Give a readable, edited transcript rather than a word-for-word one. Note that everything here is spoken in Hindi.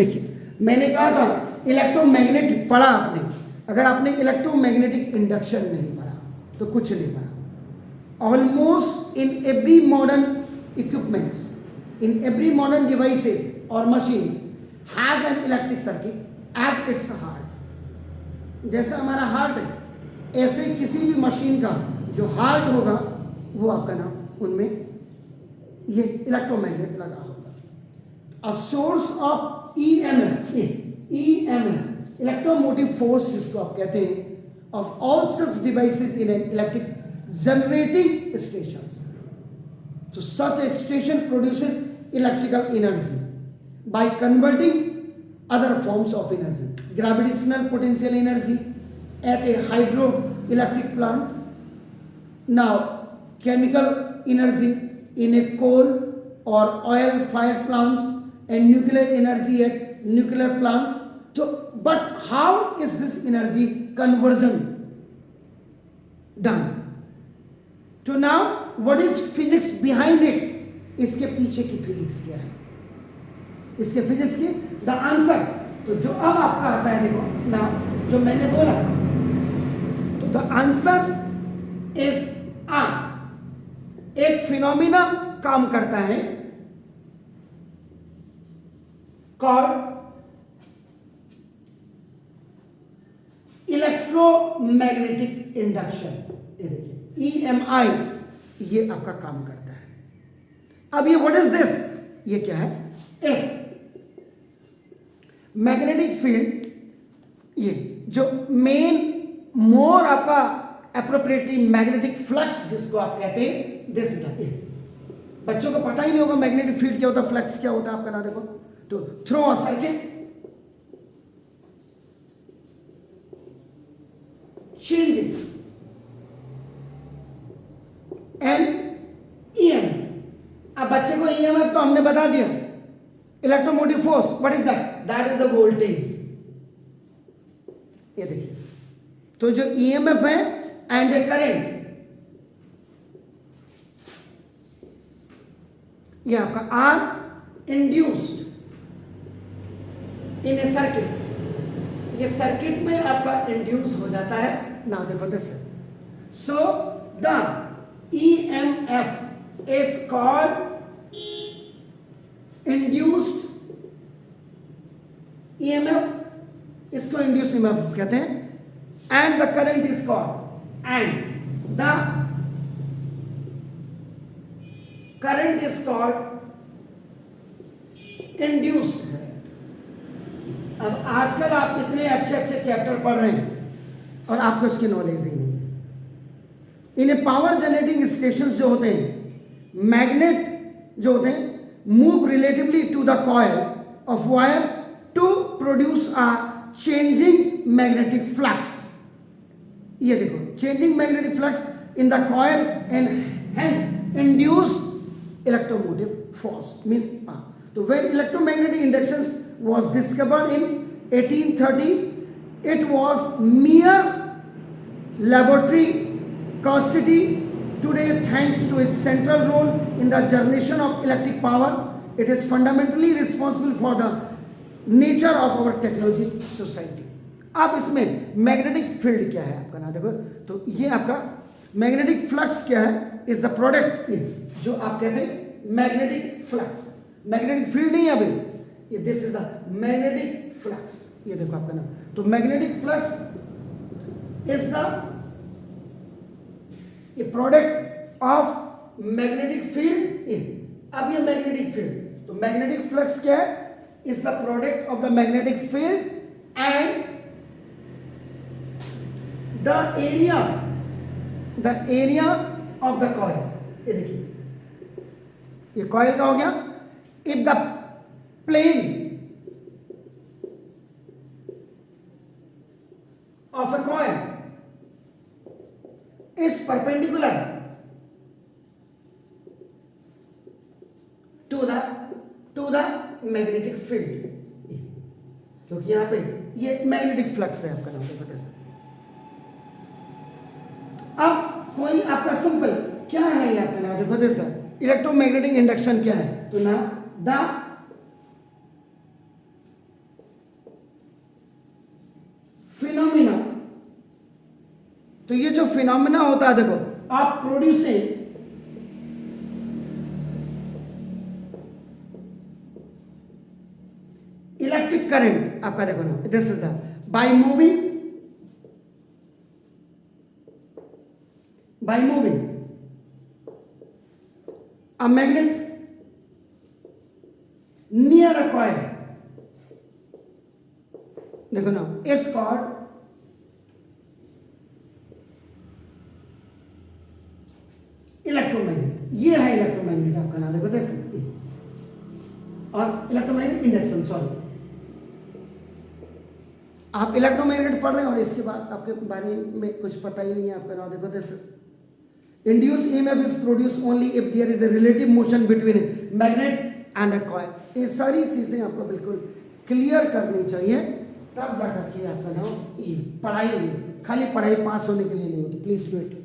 देखिए मैंने कहा था इलेक्ट्रोमैग्नेटिक पढ़ा आपने, अगर आपने इलेक्ट्रोमैग्नेटिक इंडक्शन नहीं पढ़ा तो कुछ नहीं पढ़ा। Almost in every modern equipments, in every modern devices और machines has an electric circuit as its heart. जैसा हमारा हार्ट है ऐसे किसी भी मशीन का जो हार्ट होगा वो आपका नाम उनमें ये इलेक्ट्रोमैग्नेट लगा होगा। A source of EMF, EMF electromotive force जिसको आप कहते हैं, of all such devices in an electric generating stations. तो such a station produces electrical energy by converting other forms of energy, gravitational potential energy at a hydroelectric plant, now chemical energy in a coal or oil fired plants, and nuclear energy at nuclear plants. So but how is this energy conversion done? So now what is physics behind it? इसके पीछे की फिजिक्स क्या है, इसके फिजिक्स की द आंसर। तो जो अब आपका आता है देखो ना, जो मैंने बोला, तो द आंसर इज एक फिनोमिना काम करता है कॉल्ड इलेक्ट्रोमैग्नेटिक इंडक्शन। ये देखिए EMI, ये आपका काम करता है। अब ये व्हाट इज दिस, ये क्या है, F मैग्नेटिक फील्ड, ये जो मेन मोर आपका एप्रोप्रिएटली मैग्नेटिक फ्लक्स जिसको आप कहते हैं, दिस बच्चों को पता ही नहीं होगा मैग्नेटिक फील्ड क्या होता है, फ्लक्स क्या होता है आपका ना। देखो तो through a circuit changes and EMF। अब बच्चे को EMF तो हमने बता दिया, electromotive force, what is that, that is a voltage. ये देखिए, तो जो EMF है एंड ए करंट, ये आपका are induced in a circuit, ये सर्किट में आपका इंड्यूस हो जाता है ना। देखो this, so the EMF is called induced EMF, इसको इंड्यूस्ड EMF कहते हैं, and the current is called, and the current is called induced current. अब आजकल आप इतने अच्छे अच्छे चैप्टर पढ़ रहे हैं और आपको इसकी नॉलेज ही नहीं है। इन्हें पावर जनरेटिंग स्टेशंस जो होते हैं, मैग्नेट जो होते हैं, move relatively to the coil of wire to produce a changing magnetic flux। ये देखो, changing magnetic flux in the coil and hence induce electromotive force means तो when electromagnetic induction was discovered in 1830, it was mere laboratory curiosity. Today, thanks to its central role in the generation of electric power, it is fundamentally responsible for the nature of our technology society। अब इसमें मैग्नेटिक फील्ड क्या है आपका ना, देखो तो ये आपका मैग्नेटिक फ्लक्स क्या है, इज द प्रोडक्ट, जो आप कहते हैं मैग्नेटिक फ्लक्स, मैग्नेटिक फील्ड नहीं है अभी, ये this is the magnetic flux. ये देखो आपका नाम, तो मैग्नेटिक फ्लक्स इज द ये प्रोडक्ट ऑफ मैग्नेटिक फील्ड। अब ये मैग्नेटिक फील्ड, तो मैग्नेटिक फ्लक्स क्या है, is the product of the magnetic field and the area of the coil. ये देखिए, ये कॉइल का हो गया। If the plane of a coil is perpendicular to the magnetic field, क्योंकि यहां पे ये मैग्नेटिक फ्लक्स है आपका नाम पता है। अब कोई आपका सिंपल क्या है ये आपका नाम देखो जैसा इलेक्ट्रोमैग्नेटिक इंडक्शन क्या है, तो ना द तो ये जो फिनोमेना होता है, देखो आप प्रोड्यूसिंग इलेक्ट्रिक करंट, आपका देखो ना, this is the by moving a magnet near a coil, देखो ना, is called इलेक्ट्रोमैग्नेट। ये है इलेक्ट्रोमैग्नेट आपका नाम, देखो दिस, और इलेक्ट्रोमैग्नेट इंडक्शन, सॉरी, आप इलेक्ट्रोमैग्नेट पढ़ रहे हैं और इसके बाद आपके बारे में कुछ पता ही नहीं है, आपका नाम देखो this induce EMF is produce only if there is a relative motion between a magnet and a coil. ये सारी चीजें आपको बिल्कुल क्लियर करनी चाहिए, तब जाकर के आपका नाम ये पढ़ाई, खाली पढ़ाई पास होने के लिए नहीं होती। Please do it.